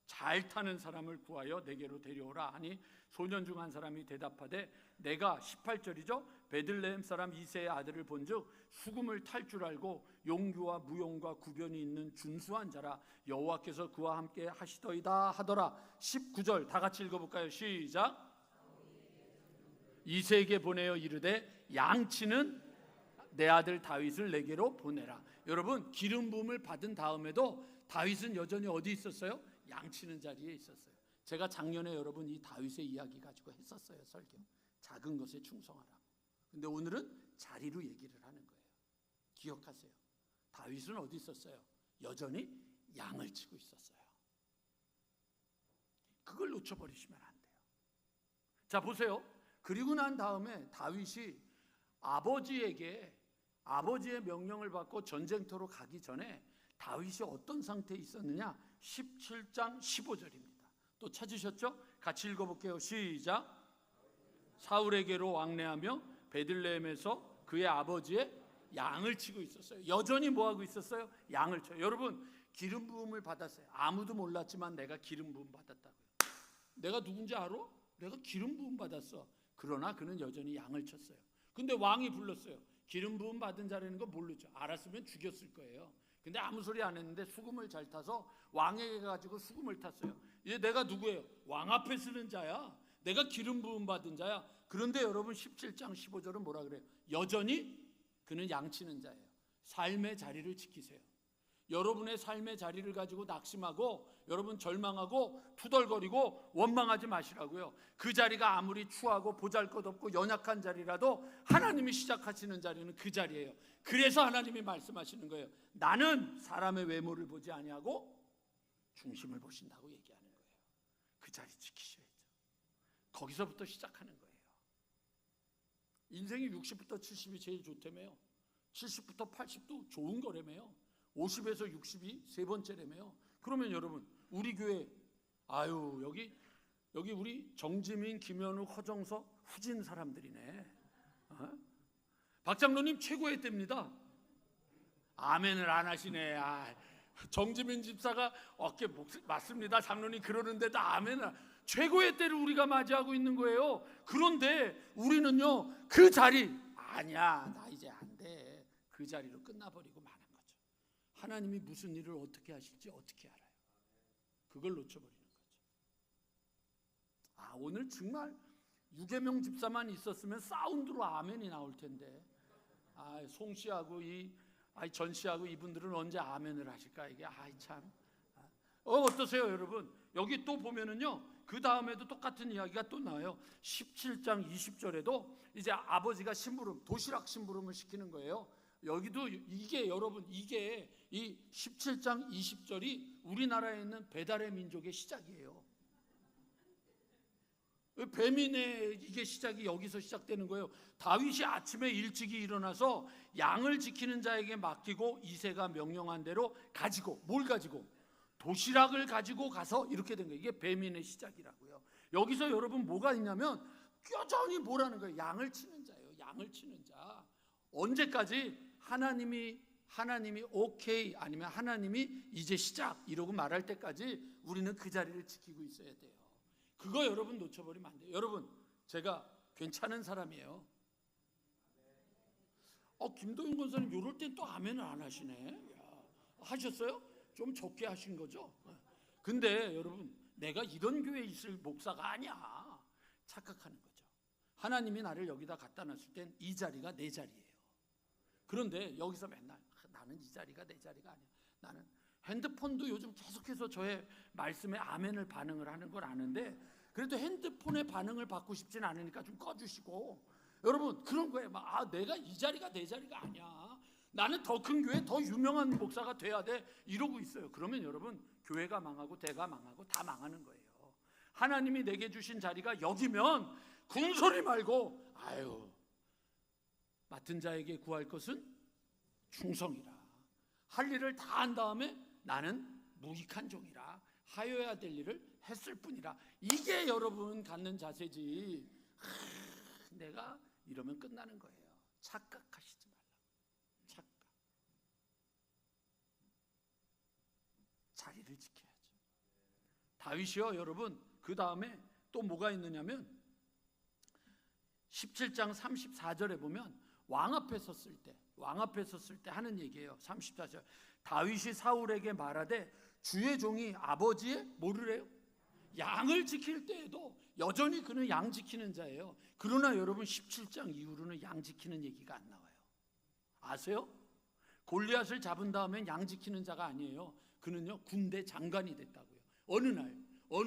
잘 타는 사람을 구하여 내게로 데려오라 하니 소년 중 한 사람이 대답하되 내가 18절이죠. 베들레헴 사람 이새의 아들을 본즉 수금을 탈 줄 알고 용규와 무용과 구변이 있는 준수한 자라 여호와께서 그와 함께 하시더이다 하더라. 19절 다 같이 읽어볼까요? 시작. 이새에게 보내어 이르되 양치는 내 아들 다윗을 내게로 보내라. 여러분, 기름 부음을 받은 다음에도 다윗은 여전히 어디 있었어요? 양치는 자리에 있었어요. 제가 작년에 여러분 이 다윗의 이야기 가지고 했었어요. 설교. 작은 것에 충성하라. 근데 오늘은 자리로 얘기를 하는 거예요. 기억하세요. 다윗은 어디 있었어요? 여전히 양을 치고 있었어요. 그걸 놓쳐버리시면 안 돼요. 자, 보세요. 그리고 난 다음에 다윗이 아버지의 명령을 받고 전쟁터로 가기 전에 다윗이 어떤 상태에 있었느냐? 17장 15절입니다. 또 찾으셨죠? 같이 읽어볼게요. 시작. 사울에게로 왕래하며 베들레헴에서 그의 아버지의 양을 치고 있었어요. 여전히 뭐하고 있었어요? 양을 쳐요. 여러분, 기름 부음을 받았어요. 아무도 몰랐지만 내가 기름 부음 받았다고요. 내가 누군지 알아? 내가 기름 부음 받았어. 그러나 그는 여전히 양을 쳤어요. 근데 왕이 불렀어요. 기름 부음 받은 자라는 거 모르죠. 알았으면 죽였을 거예요. 근데 아무 소리 안 했는데 수금을 잘 타서 왕에게 가지고 수금을 탔어요. 이제 내가 누구예요? 왕 앞에 서는 자야. 내가 기름 부음 받은 자야. 그런데 여러분 17장 15절은 뭐라 그래요? 여전히 그는 양치는 자예요. 삶의 자리를 지키세요. 여러분의 삶의 자리를 가지고 낙심하고 여러분 절망하고 투덜거리고 원망하지 마시라고요. 그 자리가 아무리 추하고 보잘것없고 연약한 자리라도 하나님이 시작하시는 자리는 그 자리예요. 그래서 하나님이 말씀하시는 거예요. 나는 사람의 외모를 보지 아니하고 중심을 보신다고 얘기하는 거예요. 그 자리 지키셔야죠. 거기서부터 시작하는 거예요. 인생이 60부터 70이 제일 좋다며요. 70부터 80도 좋은 거라며요. 50에서 60이 세 번째라며요. 그러면 여러분 우리 교회 여기 우리 정지민, 김현우, 허정석 후진 사람들이네. 박 장로님 최고의 때입니다. 아멘을 안 하시네. 정지민 집사가 어깨 맞습니다. 장로님 그러는데도 아멘을. 최고의 때를 우리가 맞이하고 있는 거예요. 그런데 우리는요 그 자리 아니야 나 이제 안 돼. 그 자리로 끝나버리고 마는 거죠. 하나님이 무슨 일을 어떻게 하실지 어떻게 알아요? 그걸 놓쳐버리는 거죠. 오늘 정말 유계명 집사만 있었으면 사운드로 아멘이 나올 텐데 송 씨하고 전 씨하고 이분들은 언제 아멘을 하실까? 이게 참 어떠세요 여러분? 여기 또 보면은요 그 다음에도 똑같은 이야기가 또 나와요. 17장 20절에도 이제 아버지가 심부름, 도시락 심부름을 시키는 거예요. 여기도 이게 여러분 이게 이 17장 20절이 우리나라에 있는 배달의 민족의 시작이에요. 배민의 이게 시작이 여기서 시작되는 거예요. 다윗이 아침에 일찍이 일어나서 양을 지키는 자에게 맡기고 이새가 명령한 대로 가지고 뭘 가지고? 도시락을 가지고 가서 이렇게 된 거예요. 이게 배민의 시작이라고요. 여기서 여러분 뭐가 있냐면 여전히 뭐라는 거예요? 양을 치는 자예요. 양을 치는 자. 언제까지? 하나님이 오케이 아니면 하나님이 이제 시작 이러고 말할 때까지 우리는 그 자리를 지키고 있어야 돼요. 그거 여러분 놓쳐버리면 안 돼요. 여러분 제가 괜찮은 사람이에요. 김도윤 권사님 이럴 땐 또 아멘을 안 하시네. 하셨어요? 좀 적게 하신 거죠? 근데 여러분 내가 이런 교회에 있을 목사가 아니야 착각하는 거죠. 하나님이 나를 여기다 갖다 놨을 땐 이 자리가 내 자리예요. 그런데 여기서 맨날 나는 이 자리가 내 자리가 아니야. 나는 핸드폰도 요즘 계속해서 저의 말씀에 아멘을 반응을 하는 걸 아는데 그래도 핸드폰의 반응을 받고 싶진 않으니까 좀 꺼주시고 여러분 그런 거예요. 내가 이 자리가 내 자리가 아니야. 나는 더 큰 교회 더 유명한 목사가 돼야 돼 이러고 있어요. 그러면 여러분 교회가 망하고 대가 망하고 다 망하는 거예요. 하나님이 내게 주신 자리가 여기면 궁소리 말고 맡은 자에게 구할 것은 충성이라. 할 일을 다 한 다음에 나는 무익한 종이라. 하여야 될 일을 했을 뿐이라. 이게 여러분 갖는 자세지. 내가 이러면 끝나는 거예요. 착각하시지 말라고. 착각. 자리를 지켜야죠. 다윗이요 여러분, 그 다음에 또 뭐가 있느냐면 17장 34절에 보면 왕 앞에 섰을 때 하는 얘기예요. 34절, 다윗이 사울에게 말하되 주의 종이 아버지의 뭐를 해요? 양을 지킬 때에도 여전히 그는 양 지키는 자예요. 그러나 여러분 17장 이후로는 양 지키는 얘기가 안 나와요. 아세요? 골리앗을 잡은 다음엔 양 지키는 자가 아니에요. 그는요 군대 장관이 됐다고요. 어느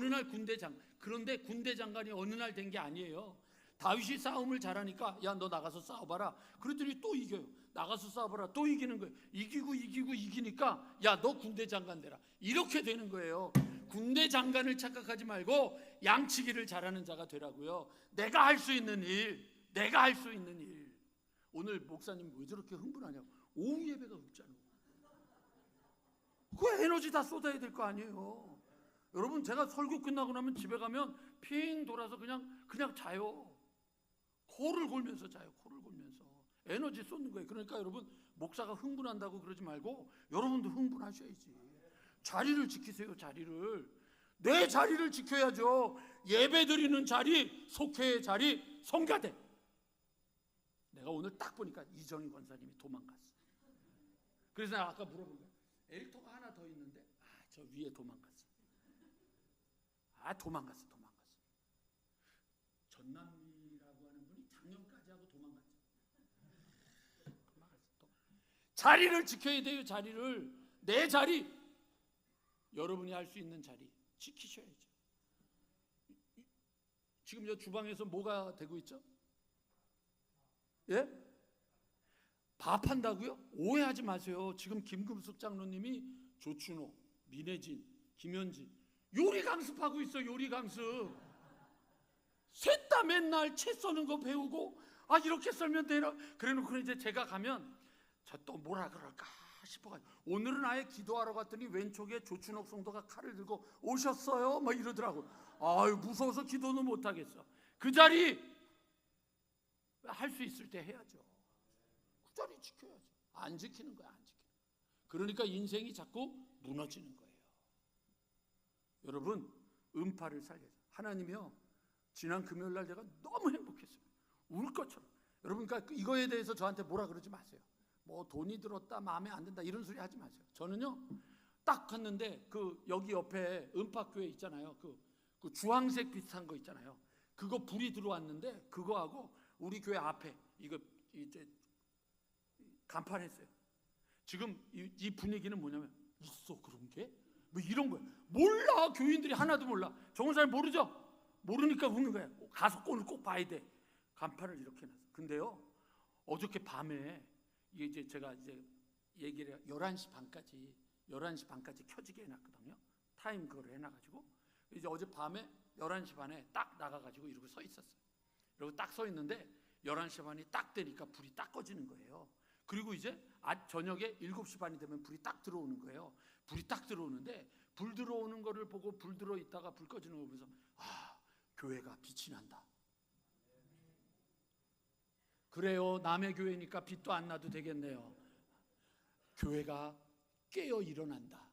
날 군대 장관. 그런데 군대 장관이 어느 날 된 게 아니에요. 다윗이 싸움을 잘하니까 야 너 나가서 싸워봐라. 그랬더니 또 이겨요. 나가서 싸워봐라. 또 이기는 거예요. 이기니까 야 너 군대 장관 되라. 이렇게 되는 거예요. 군대 장관을 착각하지 말고 양치기를 잘하는 자가 되라고요. 내가 할 수 있는 일. 오늘 목사님 왜 저렇게 흥분하냐고. 오후 예배가 없잖아. 그 에너지 다 쏟아야 될 거 아니에요. 여러분 제가 설교 끝나고 나면 집에 가면 핑 돌아서 그냥 자요. 코를 골면서 자요. 에너지 쏟는 거예요. 그러니까 여러분 목사가 흥분한다고 그러지 말고 여러분도 흥분하셔야지. 자리를 지키세요. 내 자리를 지켜야죠. 예배 드리는 자리, 속회의 자리, 성가대. 내가 오늘 딱 보니까 이정희 권사님이 도망갔어. 그래서 내가 아까 물어본 거야. 엘터가 하나 더 있는데 저 위에 도망갔어. 전남이라고 하는 분이 작년까지 하고 도망갔죠. 자리를 지켜야 돼요. 내 자리, 여러분이 할 수 있는 자리 지키셔야죠. 지금 저 주방에서 뭐가 되고 있죠? 예? 밥 한다고요? 오해하지 마세요. 지금 김금숙 장로님이 조춘호, 민혜진, 김현진 요리 강습하고 있어. 셋 다 맨날 채 써는 거 배우고 이렇게 썰면 되나? 그래놓고 이제 제가 가면 저 또 뭐라 그럴까 싶어가지고 오늘은 아예 기도하러 갔더니 왼쪽에 조춘옥 성도가 칼을 들고 오셨어요? 막 이러더라고. 무서워서 기도는 못하겠어. 그 자리 할 수 있을 때 해야죠. 그 자리 지켜야죠. 안 지키는 거야. 그러니까 인생이 자꾸 무너지는 거예요. 여러분 음파를 살려줘. 하나님이요 지난 금요일 날 제가 너무 행복했어요. 울 것처럼. 여러분 그러니까 이거에 대해서 저한테 뭐라 그러지 마세요. 뭐 돈이 들었다 마음에 안 든다 이런 소리 하지 마세요. 저는요 딱 갔는데 여기 옆에 음파교회 있잖아요. 그 주황색 비슷한 거 있잖아요. 그거 불이 들어왔는데 그거하고 우리 교회 앞에 이거 이제 간판했어요. 지금 이 분위기는 뭐냐면 있어 그런 게? 뭐 이런 거예요. 몰라. 교인들이 하나도 몰라. 정은 사람 모르죠? 모르니까 우는 거예요. 가서 오늘 꼭 봐야 돼. 간판을 이렇게 놨어. 근데요 어저께 밤에 이제 제가 이제 얘기를 11시 반까지 켜지게 해놨거든요. 타임 그걸 해놔가지고 이제 어제 밤에 11시 반에 딱 나가가지고 이러고 서 있었어요. 그리고 딱 서 있는데 11시 반이 딱 되니까 불이 딱 꺼지는 거예요. 그리고 이제 저녁에 7시 반이 되면 불이 딱 들어오는 거예요. 불이 딱 들어오는데 불 들어오는 거를 보고 불 들어 있다가 불 꺼지는 거 보면서 교회가 빛이 난다. 그래요. 남의 교회니까 빛도 안 나도 되겠네요. 교회가 깨어 일어난다.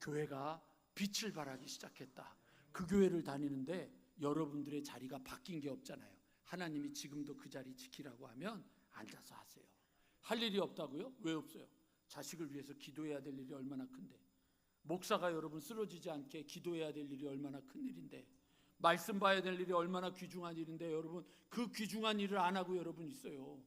교회가 빛을 발하기 시작했다. 그 교회를 다니는데 여러분들의 자리가 바뀐 게 없잖아요. 하나님이 지금도 그 자리 지키라고 하면 앉아서 하세요. 할 일이 없다고요? 왜 없어요? 자식을 위해서 기도해야 될 일이 얼마나 큰데, 목사가 여러분 쓰러지지 않게 기도해야 될 일이 얼마나 큰 일인데, 말씀 봐야 될 일이 얼마나 귀중한 일인데 여러분 그 귀중한 일을 안 하고 여러분 있어요.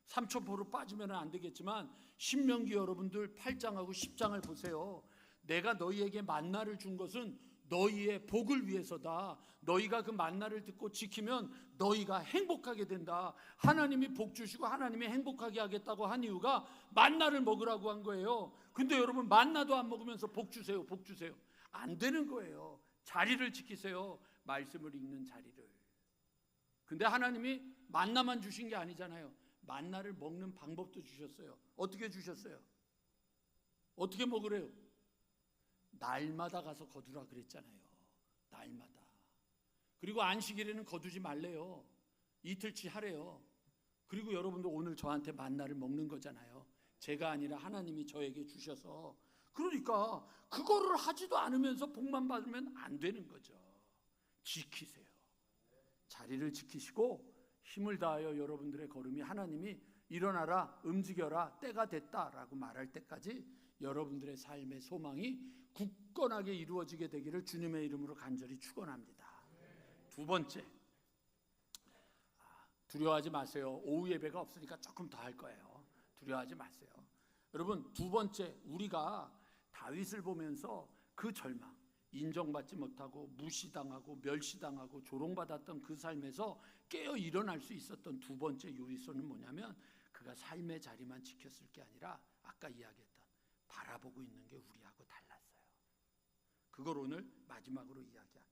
삼천포로 빠지면 안 되겠지만 신명기 여러분들 8장하고 10장을 보세요. 내가 너희에게 만나를 준 것은 너희의 복을 위해서다. 너희가 그 만나를 듣고 지키면 너희가 행복하게 된다. 하나님이 복 주시고 하나님이 행복하게 하겠다고 한 이유가 만나를 먹으라고 한 거예요. 근데 여러분 만나도 안 먹으면서 복 주세요. 안 되는 거예요. 자리를 지키세요. 말씀을 읽는 자리를. 근데 하나님이 만나만 주신 게 아니잖아요. 만나를 먹는 방법도 주셨어요. 어떻게 주셨어요? 어떻게 먹으래요? 날마다 가서 거두라 그랬잖아요. 날마다. 그리고 안식일에는 거두지 말래요. 이틀치 하래요. 그리고 여러분도 오늘 저한테 만나를 먹는 거잖아요. 제가 아니라 하나님이 저에게 주셔서 그러니까 그거를 하지도 않으면서 복만 받으면 안 되는 거죠. 지키세요. 자리를 지키시고 힘을 다하여 여러분들의 걸음이 하나님이 일어나라, 움직여라, 때가 됐다라고 말할 때까지 여러분들의 삶의 소망이 굳건하게 이루어지게 되기를 주님의 이름으로 간절히 축원합니다. 두 번째, 두려워하지 마세요. 오후 예배가 없으니까 조금 더 할 거예요. 두려워하지 마세요. 여러분, 두 번째, 우리가 다윗을 보면서 그 절망, 인정받지 못하고 무시당하고 멸시당하고 조롱받았던 그 삶에서 깨어 일어날 수 있었던 두 번째 요소는 뭐냐면, 그가 삶의 자리만 지켰을 게 아니라 아까 이야기했던 바라보고 있는 게 우리하고 달랐어요. 그걸 오늘 마지막으로 이야기할게요.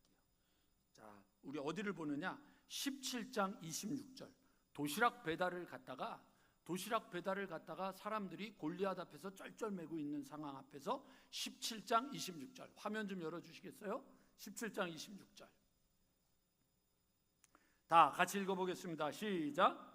자, 우리 어디를 보느냐? 17장 26절. 도시락 배달을 갔다가 사람들이 골리앗 앞에서 쩔쩔매고 있는 상황 앞에서 17장 26절 화면 좀 열어주시겠어요? 17장 26절 다 같이 읽어보겠습니다. 시작.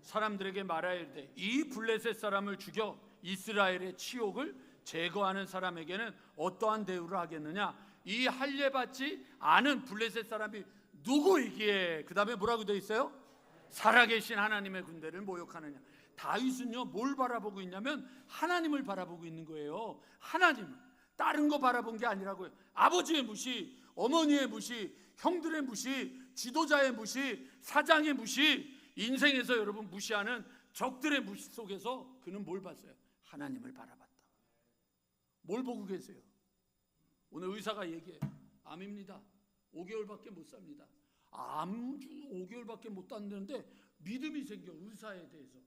사람들에게 말하여 이르되 이 블레셋 사람을 죽여 이스라엘의 치욕을 제거하는 사람에게는 어떠한 대우를 하겠느냐? 이 할례받지 않은 블레셋 사람이 누구이기에? 그 다음에 뭐라고 되어 있어요? 살아계신 하나님의 군대를 모욕하느냐. 다윗은요 뭘 바라보고 있냐면 하나님을 바라보고 있는 거예요. 하나님을, 다른 거 바라본 게 아니라고요. 아버지의 무시, 어머니의 무시, 형들의 무시, 지도자의 무시, 사장의 무시, 인생에서 여러분 무시하는 적들의 무시 속에서 그는 뭘 봤어요? 하나님을 바라봤다. 뭘 보고 계세요? 오늘 의사가 얘기해요. 암입니다. 5개월밖에 못 삽니다. 암 5개월밖에 못 산다는데 믿음이 생겨, 의사에 대해서.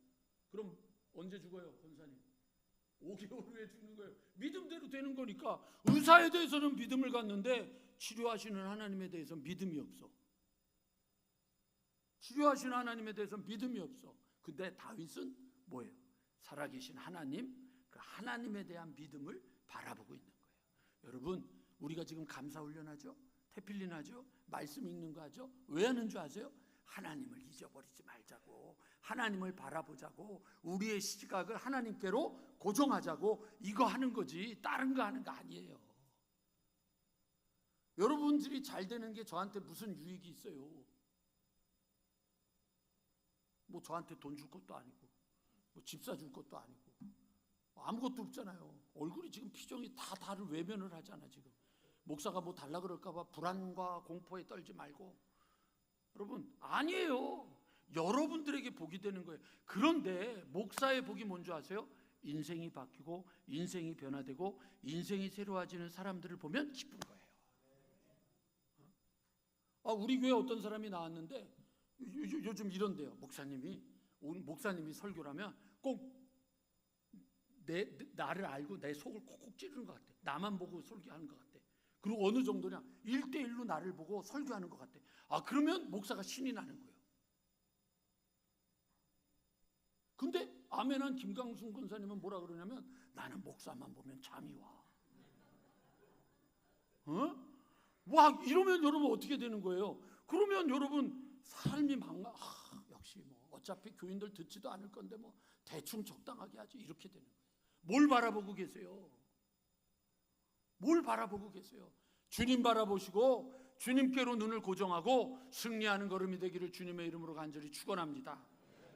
그럼 언제 죽어요, 권사님? 5개월 후에 죽는 거예요. 믿음대로 되는 거니까. 의사에 대해서는 믿음을 갖는데 치료하시는 하나님에 대해서 믿음이 없어. 치료하시는 하나님에 대해서 믿음이 없어. 근데 다윗은 뭐예요? 살아계신 하나님, 그 하나님에 대한 믿음을 바라보고 있는 거예요. 여러분, 우리가 지금 감사훈련 하죠? 태필린 하죠? 말씀 읽는 거 하죠? 왜 하는 줄 아세요? 하나님을 잊어버리지 말자고, 하나님을 바라보자고, 우리의 시각을 하나님께로 고정하자고, 이거 하는 거지 다른 거 하는 거 아니에요. 여러분들이 잘 되는 게 저한테 무슨 유익이 있어요? 뭐 저한테 돈 줄 것도 아니고, 뭐 집 사줄 것도 아니고, 아무것도 없잖아요. 얼굴이 지금 표정이 다 다른 외면을 하잖아. 지금 목사가 뭐 달라 그럴까 봐 불안과 공포에 떨지 말고. 여러분, 아니에요. 여러분들에게 복이 되는 거예요. 그런데 목사의 복이 뭔지 아세요? 인생이 바뀌고 인생이 변화되고 인생이 새로워지는 사람들을 보면 기쁜 거예요. 우리 교회 어떤 사람이 나왔는데 요즘 이런데요. 목사님이 설교라면 꼭 나를 알고 내 속을 콕콕 찌르는 것 같아. 나만 보고 설교하는 것 같아. 그리고 어느 정도냐, 1대1로 나를 보고 설교하는 것 같아. 그러면 목사가 신이 나는 거예요. 근데 아멘한 김강순 권사님은 뭐라 그러냐면, 나는 목사만 보면 잠이 와. 와, 이러면 여러분 어떻게 되는 거예요? 그러면 여러분 삶이 역시 뭐 어차피 교인들 듣지도 않을 건데 뭐 대충 적당하게 하지, 이렇게 되는 거예요. 뭘 바라보고 계세요? 뭘 바라보고 계세요? 주님 바라보시고 주님께로 눈을 고정하고 승리하는 걸음이 되기를 주님의 이름으로 간절히 축원합니다.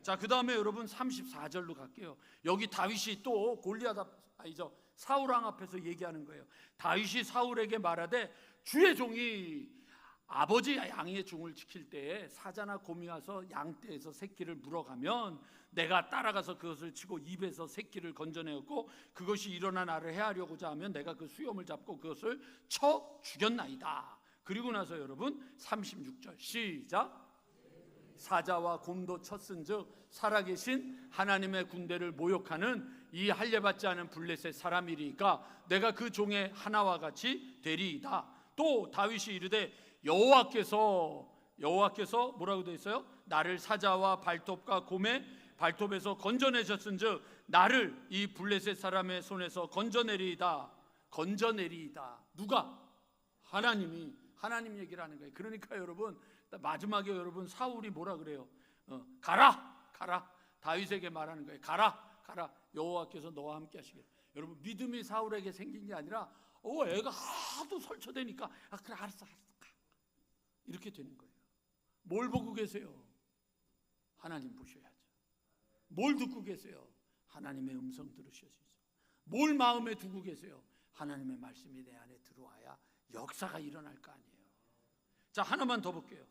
자, 그 다음에 여러분 34절로 갈게요. 여기 다윗이 또 사울 왕 앞에서 얘기하는 거예요. 다윗이 사울에게 말하되 주의 종이 아버지 양의 종을 지킬 때에 사자나 곰이 와서 양떼에서 새끼를 물어가면 내가 따라가서 그것을 치고 입에서 새끼를 건져내었고 그것이 일어나 나를 해하려고자 하면 내가 그 수염을 잡고 그것을 쳐 죽였나이다. 그리고 나서 여러분 36절 시작. 사자와 곰도 쳤은즉 살아계신 하나님의 군대를 모욕하는 이 할례받지 않은 블레셋 사람이리까 내가 그 종의 하나와 같이 되리이다. 또 다윗이 이르되 여호와께서 뭐라고 되어 있어요? 나를 사자와 발톱과 곰의 발톱에서 건져내셨은즉 나를 이 블레셋 사람의 손에서 건져내리이다. 누가? 하나님이. 하나님 얘기를 하는 거예요. 그러니까 여러분 마지막에 여러분 사울이 뭐라 그래요? 가라. 다윗에게 말하는 거예요. 가라. 여호와께서 너와 함께 하시길. 여러분, 믿음이 사울에게 생긴 게 아니라 애가 하도 설쳐대니까 그래 알았어 가. 이렇게 되는 거예요. 뭘 보고 계세요? 하나님 보셔야죠. 뭘 듣고 계세요? 하나님의 음성 들으셔야죠. 뭘 마음에 두고 계세요? 하나님의 말씀이 내 안에 들어와야 역사가 일어날 거 아니에요. 자, 하나만 더 볼게요.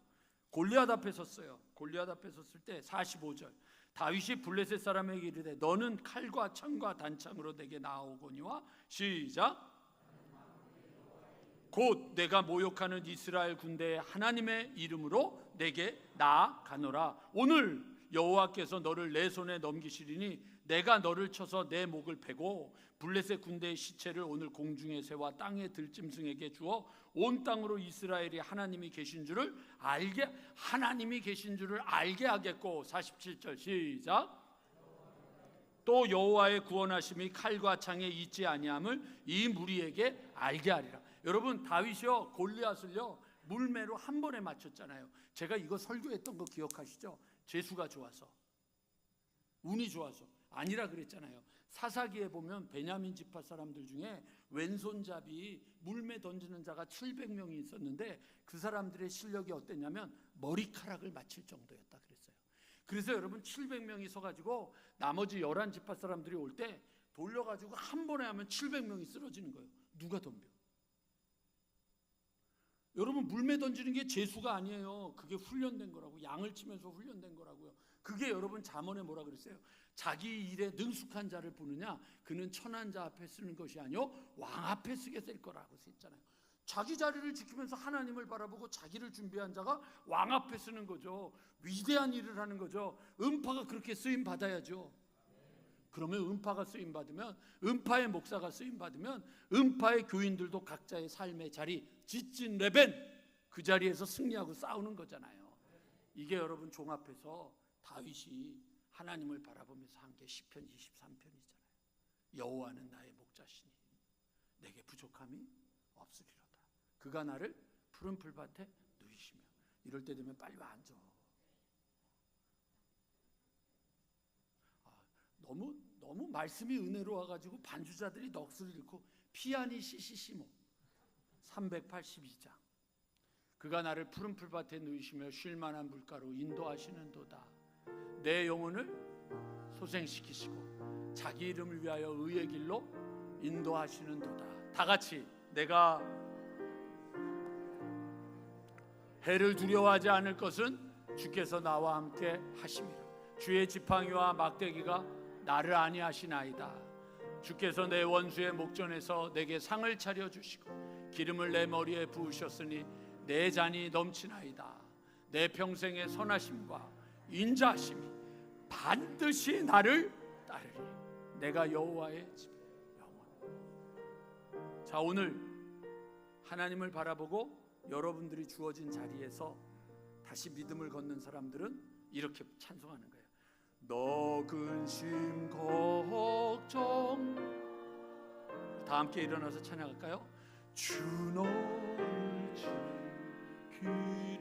골리앗 앞에 섰어요. 골리앗 앞에 섰을 때 45절, 다윗이 블레셋 사람에게 이르되 너는 칼과 창과 단창으로 내게 나아오거니와, 시작, 곧 내가 모욕하는 이스라엘 군대의 하나님의 이름으로 내게 나아가노라. 오늘 여호와께서 너를 내 손에 넘기시리니 내가 너를 쳐서 내 목을 베고 블레셋 군대의 시체를 오늘 공중에 새와 땅의 들짐승에게 주어 온 땅으로 이스라엘이 하나님이 계신 줄을 알게 하겠고. 47절 시작. 또 여호와의 구원하심이 칼과 창에 있지 아니함을 이 무리에게 알게 하리라. 여러분, 다윗이요 골리앗을요 물매로 한 번에 맞췄잖아요. 제가 이거 설교했던 거 기억하시죠? 재수가 좋아서, 운이 좋아서 아니라 그랬잖아요. 사사기에 보면 베냐민 지파 사람들 중에 왼손잡이 물매 던지는 자가 700명이 있었는데 그 사람들의 실력이 어땠냐면 머리카락을 맞힐 정도였다 그랬어요. 그래서 여러분 700명이 서가지고 나머지 11지파 사람들이 올 때 돌려가지고 한 번에 하면 700명이 쓰러지는 거예요. 누가 덤벼? 여러분, 물매 던지는 게 재수가 아니에요. 그게 훈련된 거라고. 양을 치면서 훈련된 거라고요. 그게 여러분 잠언에 뭐라 그랬어요? 자기 일에 능숙한 자를 부르냐? 그는 천한 자 앞에 쓰는 것이 아니요 왕 앞에 쓰게 될 거라고 했잖아요. 자기 자리를 지키면서 하나님을 바라보고 자기를 준비한 자가 왕 앞에 쓰는 거죠. 위대한 일을 하는 거죠. 음파가 그렇게 쓰임 받아야죠. 그러면 음파가 쓰임 받으면, 음파의 목사가 쓰임 받으면 음파의 교인들도 각자의 삶의 자리, 지친 레벤 그 자리에서 승리하고 싸우는 거잖아요. 이게 여러분 종합해서 다윗이 하나님을 바라보면서 한 게 시편 23편이잖아요. 여호와는 나의 목자시니 내게 부족함이 없으리로다. 그가 나를 푸른 풀밭에 누이시며. 이럴 때 되면 빨리 와 앉아. 너무 말씀이 은혜로워가지고 반주자들이 넋을 잃고 피아니 시시시모 382장. 그가 나를 푸른 풀밭에 누이시며 쉴만한 물가로 인도하시는도다. 내 영혼을 소생시키시고 자기 이름을 위하여 의의 길로 인도하시는도다. 다 같이 내가 해를 두려워하지 않을 것은 주께서 나와 함께 하심이라. 주의 지팡이와 막대기가 나를 안위하시나이다. 주께서 내 원수의 목전에서 내게 상을 차려주시고 기름을 내 머리에 부으셨으니 내 잔이 넘치나이다. 내 평생의 선하심과 인자하심이 반드시 나를 따르리. 내가 여호와의 집에 영원. 자, 오늘 하나님을 바라보고 여러분들이 주어진 자리에서 다시 믿음을 걷는 사람들은 이렇게 찬송하는 거예요. 너 근심 걱정. 다 함께 일어나서 찬양할까요? 주 너를 지키리.